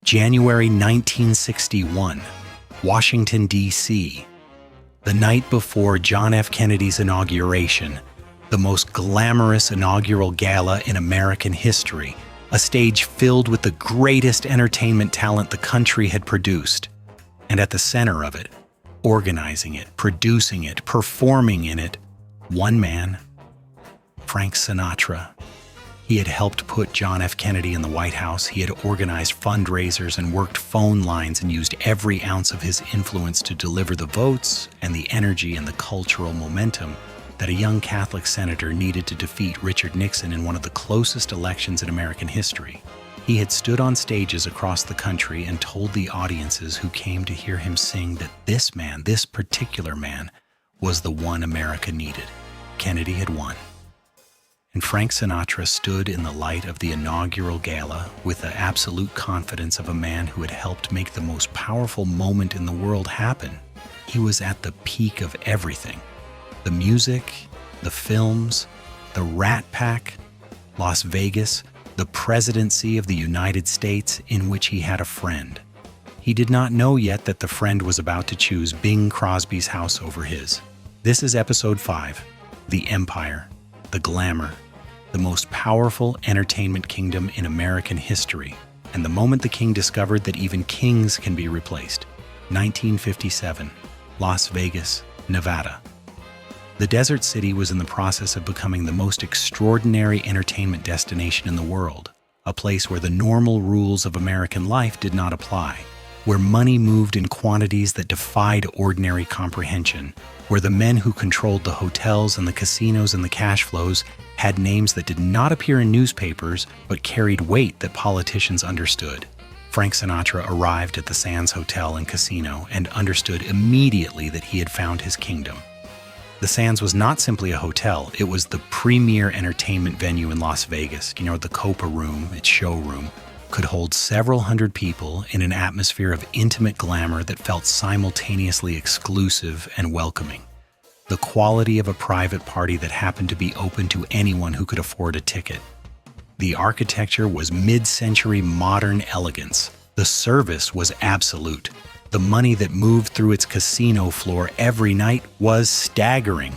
January 1961, Washington, D.C. The night before John F. Kennedy's inauguration, the most glamorous inaugural gala in American history, a stage filled with the greatest entertainment talent the country had produced. And at the center of it, organizing it, producing it, performing in it, one man, Frank Sinatra. He had helped put John F. Kennedy in the White House. He had organized fundraisers and worked phone lines and used every ounce of his influence to deliver the votes and the energy and the cultural momentum that a young Catholic senator needed to defeat Richard Nixon in one of the closest elections in American history. He had stood on stages across the country and told the audiences who came to hear him sing that this man, this particular man, was the one America needed. Kennedy had won. And Frank Sinatra stood in the light of the inaugural gala with the absolute confidence of a man who had helped make the most powerful moment in the world happen. He was at the peak of everything. The music, the films, the Rat Pack, Las Vegas, the presidency of the United States in which he had a friend. He did not know yet that the friend was about to choose Bing Crosby's house over his. This is episode 5, The Empire. The glamour, the most powerful entertainment kingdom in American history, and the moment the king discovered that even kings can be replaced. 1957, Las Vegas, Nevada. The desert city was in the process of becoming the most extraordinary entertainment destination in the world, a place where the normal rules of American life did not apply, where money moved in quantities that defied ordinary comprehension, where the men who controlled the hotels and the casinos and the cash flows had names that did not appear in newspapers but carried weight that politicians understood. Frank Sinatra arrived at the Sands Hotel and Casino and understood immediately that he had found his kingdom. The Sands was not simply a hotel, it was the premier entertainment venue in Las Vegas. The Copa Room, its showroom, could hold several hundred people in an atmosphere of intimate glamour that felt simultaneously exclusive and welcoming. The quality of a private party that happened to be open to anyone who could afford a ticket. The architecture was mid-century modern elegance. The service was absolute. The money that moved through its casino floor every night was staggering.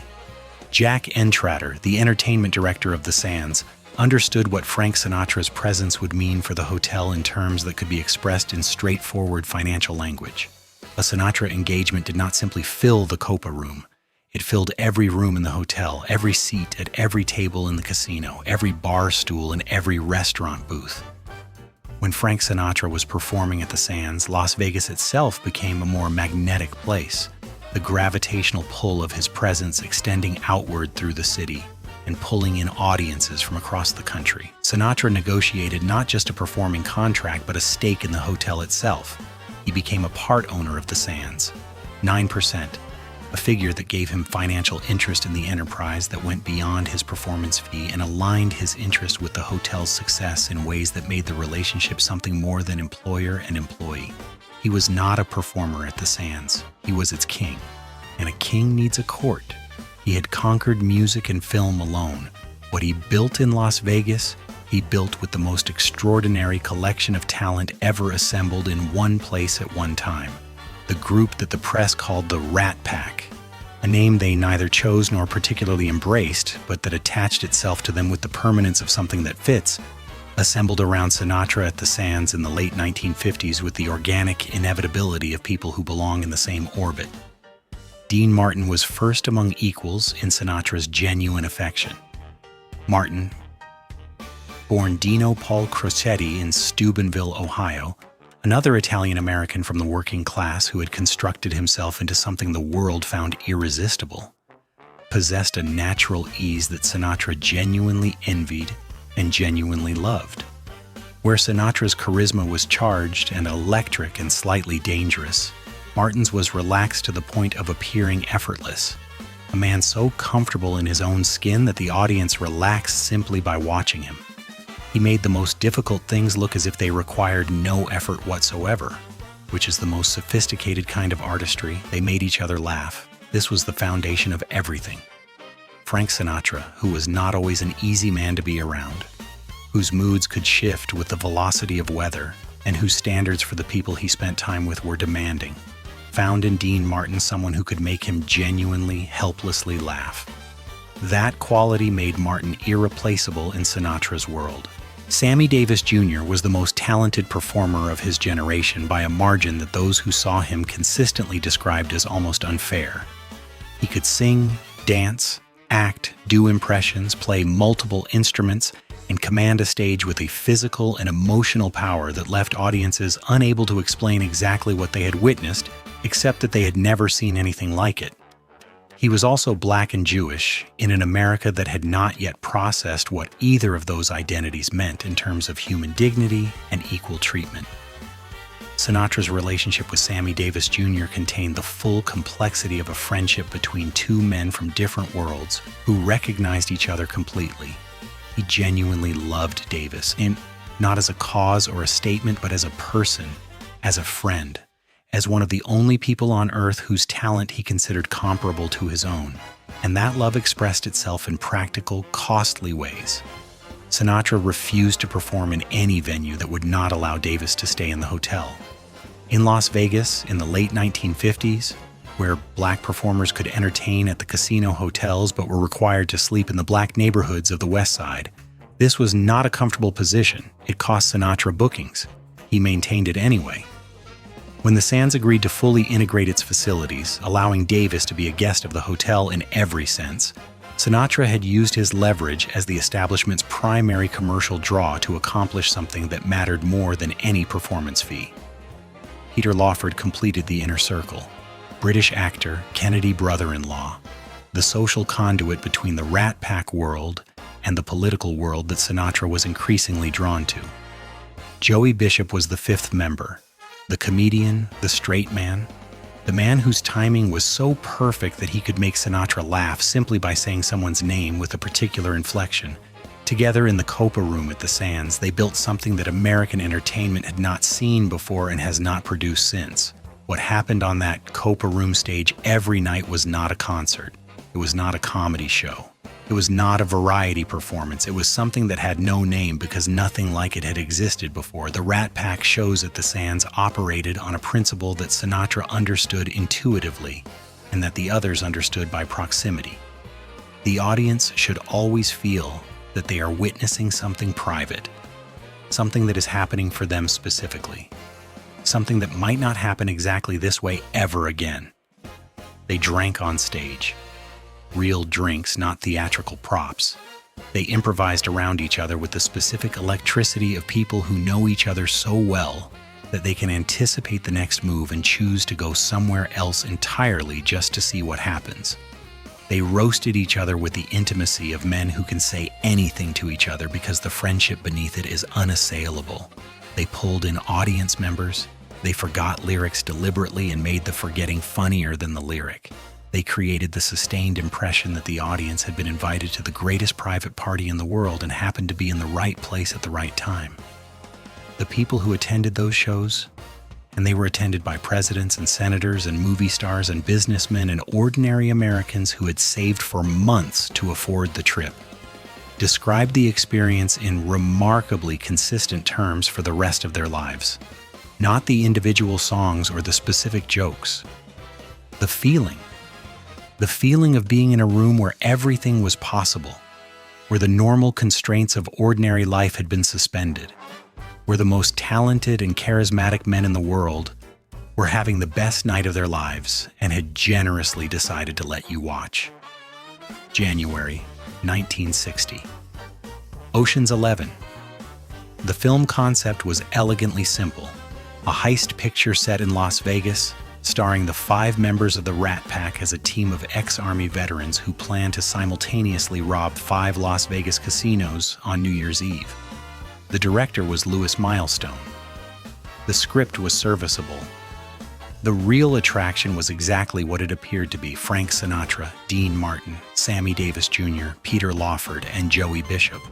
Jack Entratter, the entertainment director of the Sands, understood what Frank Sinatra's presence would mean for the hotel in terms that could be expressed in straightforward financial language. A Sinatra engagement did not simply fill the Copa Room. It filled every room in the hotel, every seat at every table in the casino, every bar stool and every restaurant booth. When Frank Sinatra was performing at the Sands, Las Vegas itself became a more magnetic place, the gravitational pull of his presence extending outward through the city and pulling in audiences from across the country. Sinatra negotiated not just a performing contract, but a stake in the hotel itself. He became a part owner of the Sands, 9%, a figure that gave him financial interest in the enterprise that went beyond his performance fee and aligned his interest with the hotel's success in ways that made the relationship something more than employer and employee. He was not a performer at the Sands. He was its king. And a king needs a court. He had conquered music and film alone. What he built in Las Vegas, he built with the most extraordinary collection of talent ever assembled in one place at one time. The group that the press called the Rat Pack, a name they neither chose nor particularly embraced, but that attached itself to them with the permanence of something that fits, assembled around Sinatra at the Sands in the late 1950s with the organic inevitability of people who belong in the same orbit. Dean Martin was first among equals in Sinatra's genuine affection. Martin, born Dino Paul Crocetti in Steubenville, Ohio, another Italian-American from the working class who had constructed himself into something the world found irresistible, possessed a natural ease that Sinatra genuinely envied and genuinely loved. Where Sinatra's charisma was charged and electric and slightly dangerous, Martin's was relaxed to the point of appearing effortless, a man so comfortable in his own skin that the audience relaxed simply by watching him. He made the most difficult things look as if they required no effort whatsoever, which is the most sophisticated kind of artistry. They made each other laugh. This was the foundation of everything. Frank Sinatra, who was not always an easy man to be around, whose moods could shift with the velocity of weather, and whose standards for the people he spent time with were demanding, found in Dean Martin someone who could make him genuinely, helplessly laugh. That quality made Martin irreplaceable in Sinatra's world. Sammy Davis Jr. was the most talented performer of his generation by a margin that those who saw him consistently described as almost unfair. He could sing, dance, act, do impressions, play multiple instruments, and command a stage with a physical and emotional power that left audiences unable to explain exactly what they had witnessed, except that they had never seen anything like it. He was also Black and Jewish in an America that had not yet processed what either of those identities meant in terms of human dignity and equal treatment. Sinatra's relationship with Sammy Davis Jr. contained the full complexity of a friendship between two men from different worlds who recognized each other completely. He genuinely loved Davis, and not as a cause or a statement, but as a person, as a friend, as one of the only people on earth whose talent he considered comparable to his own, and that love expressed itself in practical, costly ways. Sinatra refused to perform in any venue that would not allow Davis to stay in the hotel. In Las Vegas, in the late 1950s, where Black performers could entertain at the casino hotels but were required to sleep in the Black neighborhoods of the West Side, this was not a comfortable position. It cost Sinatra bookings. He maintained it anyway. When the Sands agreed to fully integrate its facilities, allowing Davis to be a guest of the hotel in every sense, Sinatra had used his leverage as the establishment's primary commercial draw to accomplish something that mattered more than any performance fee. Peter Lawford completed the inner circle. British actor, Kennedy brother-in-law, the social conduit between the Rat Pack world and the political world that Sinatra was increasingly drawn to. Joey Bishop was the fifth member, the comedian, the straight man, the man whose timing was so perfect that he could make Sinatra laugh simply by saying someone's name with a particular inflection. Together in the Copa Room at the Sands, they built something that American entertainment had not seen before and has not produced since. What happened on that Copa Room stage every night was not a concert. It was not a comedy show. It was not a variety performance. It was something that had no name because nothing like it had existed before. The Rat Pack shows at the Sands operated on a principle that Sinatra understood intuitively and that the others understood by proximity. The audience should always feel that they are witnessing something private, something that is happening for them specifically, something that might not happen exactly this way ever again. They drank on stage. Real drinks, not theatrical props. They improvised around each other with the specific electricity of people who know each other so well that they can anticipate the next move and choose to go somewhere else entirely just to see what happens. They roasted each other with the intimacy of men who can say anything to each other because the friendship beneath it is unassailable. They pulled in audience members. They forgot lyrics deliberately and made the forgetting funnier than the lyric. They created the sustained impression that the audience had been invited to the greatest private party in the world and happened to be in the right place at the right time. The people who attended those shows, and they were attended by presidents and senators and movie stars and businessmen and ordinary Americans who had saved for months to afford the trip, described the experience in remarkably consistent terms for the rest of their lives. Not the individual songs or the specific jokes. The feeling of being in a room where everything was possible, where the normal constraints of ordinary life had been suspended, where the most talented and charismatic men in the world were having the best night of their lives and had generously decided to let you watch. January 1960. Ocean's 11. The film concept was elegantly simple. A heist picture set in Las Vegas, starring the 5 members of the Rat Pack as a team of ex-Army veterans who planned to simultaneously rob 5 Las Vegas casinos on New Year's Eve. The director was Louis Milestone. The script was serviceable. The real attraction was exactly what it appeared to be: Frank Sinatra, Dean Martin, Sammy Davis Jr., Peter Lawford, and Joey Bishop,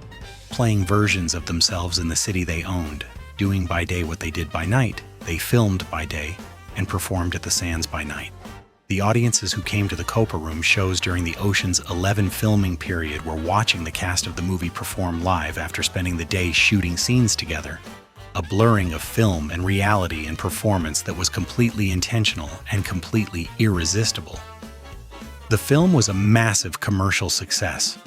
playing versions of themselves in the city they owned, doing by day what they did by night. They filmed by day and performed at the Sands by night. The audiences who came to the Copa Room shows during the Ocean's 11 filming period were watching the cast of the movie perform live after spending the day shooting scenes together. a blurring of film and reality and performance that was completely intentional and completely irresistible. The film was a massive commercial success.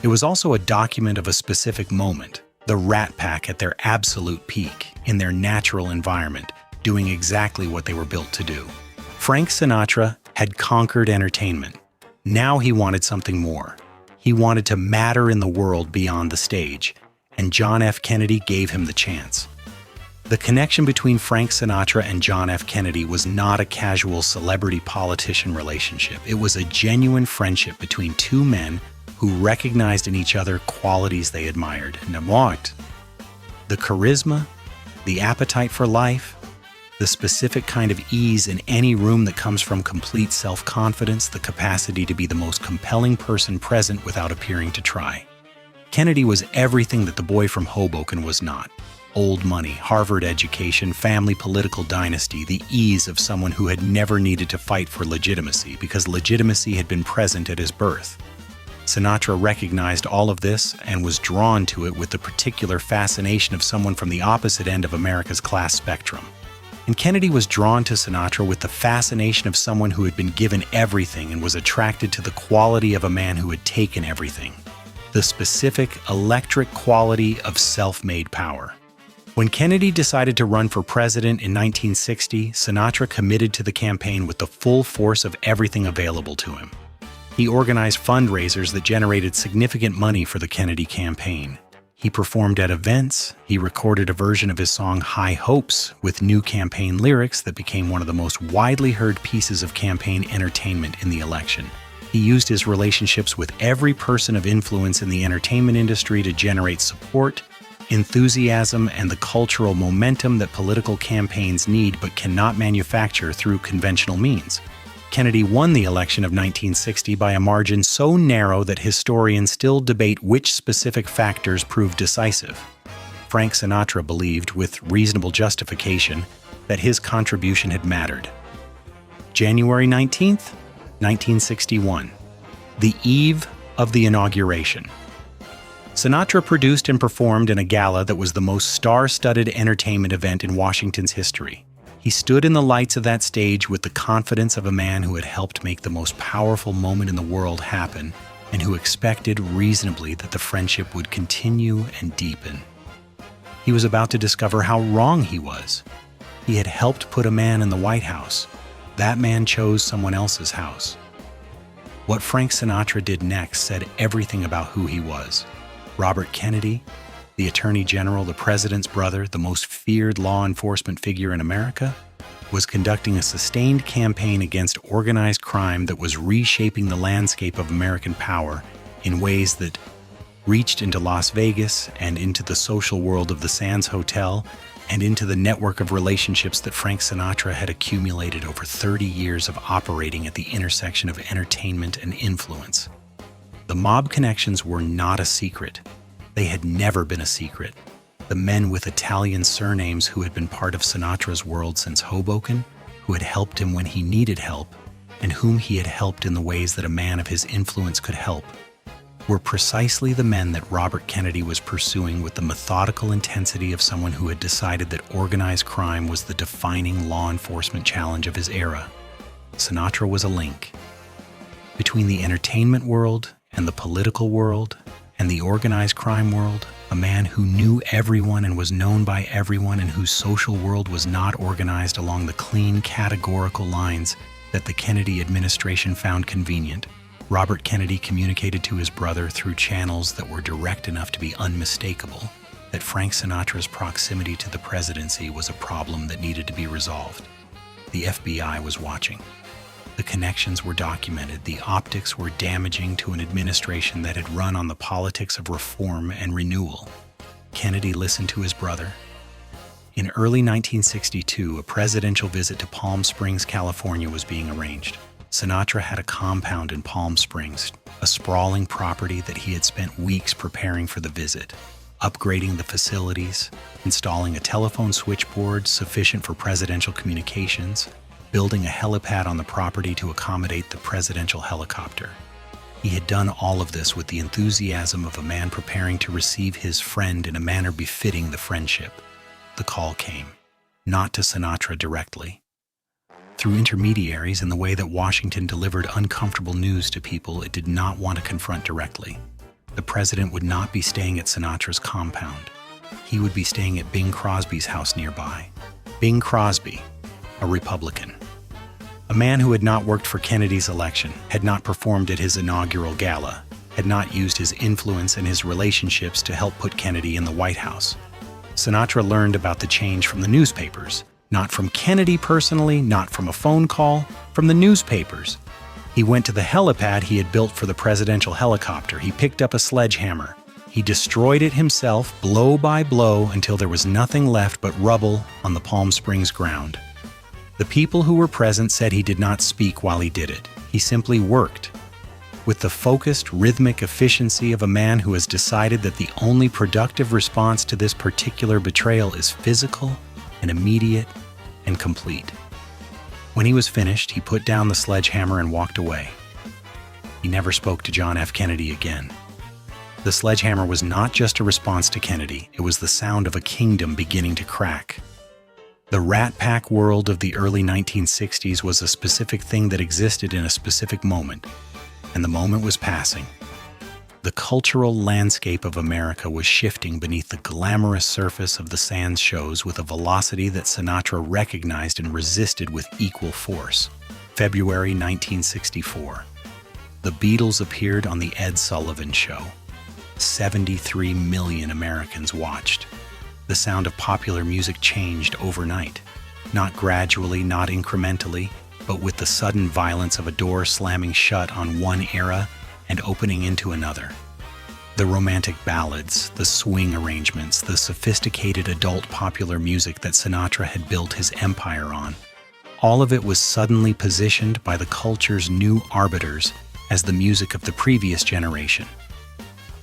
It was also a document of a specific moment, the Rat Pack at their absolute peak, in their natural environment, doing exactly what they were built to do. Frank Sinatra had conquered entertainment. Now he wanted something more. He wanted to matter in the world beyond the stage, and John F. Kennedy gave him the chance. The connection between Frank Sinatra and John F. Kennedy was not a casual celebrity-politician relationship. It was a genuine friendship between two men who recognized in each other qualities they admired. The charisma, the appetite for life, the specific kind of ease in any room that comes from complete self-confidence, the capacity to be the most compelling person present without appearing to try. Kennedy was everything that the boy from Hoboken was not. Old money, Harvard education, family political dynasty, the ease of someone who had never needed to fight for legitimacy because legitimacy had been present at his birth. Sinatra recognized all of this and was drawn to it with the particular fascination of someone from the opposite end of America's class spectrum. And Kennedy was drawn to Sinatra with the fascination of someone who had been given everything and was attracted to the quality of a man who had taken everything. The specific electric quality of self-made power. When Kennedy decided to run for president in 1960, Sinatra committed to the campaign with the full force of everything available to him. He organized fundraisers that generated significant money for the Kennedy campaign. He performed at events. He recorded a version of his song High Hopes with new campaign lyrics that became one of the most widely heard pieces of campaign entertainment in the election. He used his relationships with every person of influence in the entertainment industry to generate support, enthusiasm, and the cultural momentum that political campaigns need but cannot manufacture through conventional means. Kennedy won the election of 1960 by a margin so narrow that historians still debate which specific factors proved decisive. Frank Sinatra believed, with reasonable justification, that his contribution had mattered. January 19th, 1961, the eve of the inauguration. Sinatra produced and performed in a gala that was the most star-studded entertainment event in Washington's history. He stood in the lights of that stage with the confidence of a man who had helped make the most powerful moment in the world happen and who expected reasonably that the friendship would continue and deepen. He was about to discover how wrong he was. He had helped put a man in the White House. That man chose someone else's house. What Frank Sinatra did next said everything about who he was. Robert Kennedy, the Attorney General, the President's brother, the most feared law enforcement figure in America, was conducting a sustained campaign against organized crime that was reshaping the landscape of American power in ways that reached into Las Vegas and into the social world of the Sands Hotel and into the network of relationships that Frank Sinatra had accumulated over 30 years of operating at the intersection of entertainment and influence. The mob connections were not a secret. They had never been a secret. The men with Italian surnames who had been part of Sinatra's world since Hoboken, who had helped him when he needed help, and whom he had helped in the ways that a man of his influence could help, were precisely the men that Robert Kennedy was pursuing with the methodical intensity of someone who had decided that organized crime was the defining law enforcement challenge of his era. Sinatra was a link between the entertainment world and the political world and the organized crime world, a man who knew everyone and was known by everyone and whose social world was not organized along the clean, categorical lines that the Kennedy administration found convenient. Robert Kennedy communicated to his brother through channels that were direct enough to be unmistakable that Frank Sinatra's proximity to the presidency was a problem that needed to be resolved. The FBI was watching. The connections were documented. The optics were damaging to an administration that had run on the politics of reform and renewal. Kennedy listened to his brother. In early 1962, a presidential visit to Palm Springs, California was being arranged. Sinatra had a compound in Palm Springs, a sprawling property that he had spent weeks preparing for the visit, upgrading the facilities, installing a telephone switchboard sufficient for presidential communications, building a helipad on the property to accommodate the presidential helicopter. He had done all of this with the enthusiasm of a man preparing to receive his friend in a manner befitting the friendship. the call came, not to Sinatra directly. Through intermediaries in the way that Washington delivered uncomfortable news to people it did not want to confront directly. The president would not be staying at Sinatra's compound. He would be staying at Bing Crosby's house nearby. Bing Crosby, a Republican. A man who had not worked for Kennedy's election, had not performed at his inaugural gala, had not used his influence and his relationships to help put Kennedy in the White House. Sinatra learned about the change from the newspapers, not from Kennedy personally, not from a phone call, from the newspapers. He went to the helipad he had built for the presidential helicopter. He picked up a sledgehammer. He destroyed it himself, blow by blow, until there was nothing left but rubble on the Palm Springs ground. The people who were present said he did not speak while he did it. He simply worked. With the focused, rhythmic efficiency of a man who has decided that the only productive response to this particular betrayal is physical and immediate and complete. When he was finished, he put down the sledgehammer and walked away. He never spoke to John F. Kennedy again. The sledgehammer was not just a response to Kennedy, it was the sound of a kingdom beginning to crack. The Rat Pack world of the early 1960s was a specific thing that existed in a specific moment, and the moment was passing. The cultural landscape of America was shifting beneath the glamorous surface of the Sands shows with a velocity that Sinatra recognized and resisted with equal force. February 1964. The Beatles appeared on The Ed Sullivan Show. 73 million Americans watched. The sound of popular music changed overnight. Not gradually, not incrementally, but with the sudden violence of a door slamming shut on one era and opening into another. The romantic ballads, the swing arrangements, the sophisticated adult popular music that Sinatra had built his empire on, all of it was suddenly positioned by the culture's new arbiters as the music of the previous generation.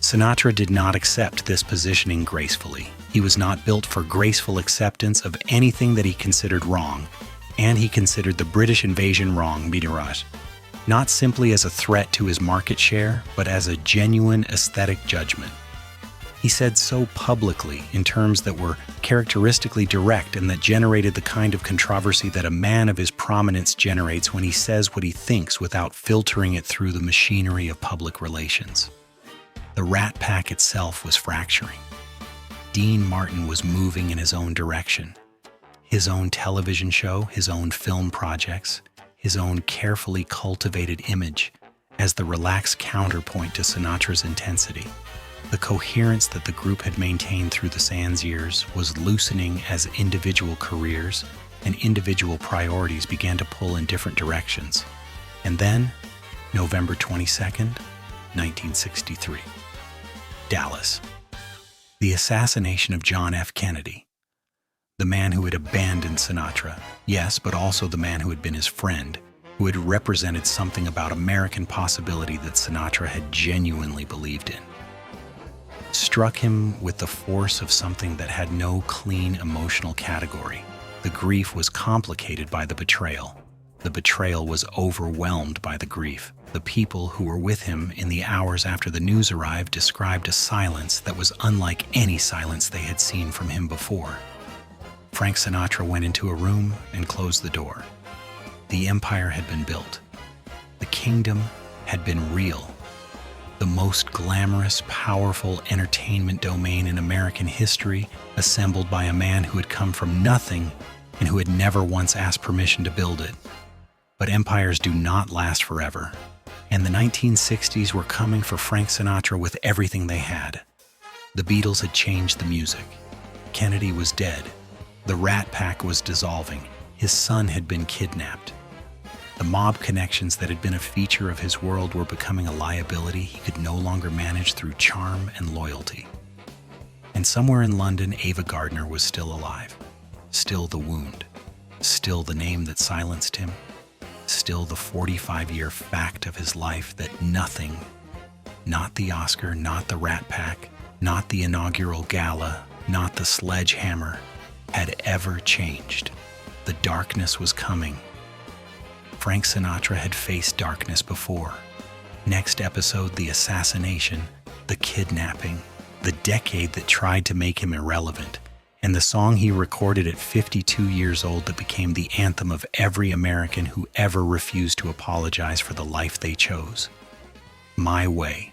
Sinatra did not accept this positioning gracefully. He was not built for graceful acceptance of anything that he considered wrong, and he considered the British invasion wrong, Midrash, not simply as a threat to his market share, but as a genuine aesthetic judgment. He said so publicly in terms that were characteristically direct and that generated the kind of controversy that a man of his prominence generates when he says what he thinks without filtering it through the machinery of public relations. The Rat Pack itself was fracturing. Dean Martin was moving in his own direction. His own television show, his own film projects, his own carefully cultivated image as the relaxed counterpoint to Sinatra's intensity. The coherence that the group had maintained through the Sands years was loosening as individual careers and individual priorities began to pull in different directions. And then, November 22nd, 1963. Dallas. The assassination of John F. Kennedy. The man who had abandoned Sinatra, yes, but also the man who had been his friend, who had represented something about American possibility that Sinatra had genuinely believed in. Struck him with the force of something that had no clean emotional category. The grief was complicated by the betrayal. The betrayal was overwhelmed by the grief. The people who were with him in the hours after the news arrived described a silence that was unlike any silence they had seen from him before. Frank Sinatra went into a room and closed the door. The empire had been built. The kingdom had been real. The most glamorous, powerful entertainment domain in American history, assembled by a man who had come from nothing and who had never once asked permission to build it. But empires do not last forever, and the 1960s were coming for Frank Sinatra with everything they had. The Beatles had changed the music. Kennedy was dead. The Rat Pack was dissolving. His son had been kidnapped. The mob connections that had been a feature of his world were becoming a liability he could no longer manage through charm and loyalty. And somewhere in London, Ava Gardner was still alive. Still the wound. Still the name that silenced him. Still the 45-year fact of his life that nothing, not the Oscar, not the Rat Pack, not the inaugural gala, not the sledgehammer, had ever changed. The darkness was coming. Frank Sinatra had faced darkness before. Next episode, the assassination, the kidnapping, the decade that tried to make him irrelevant. and the song he recorded at 52 years old that became the anthem of every American who ever refused to apologize for the life they chose. My Way.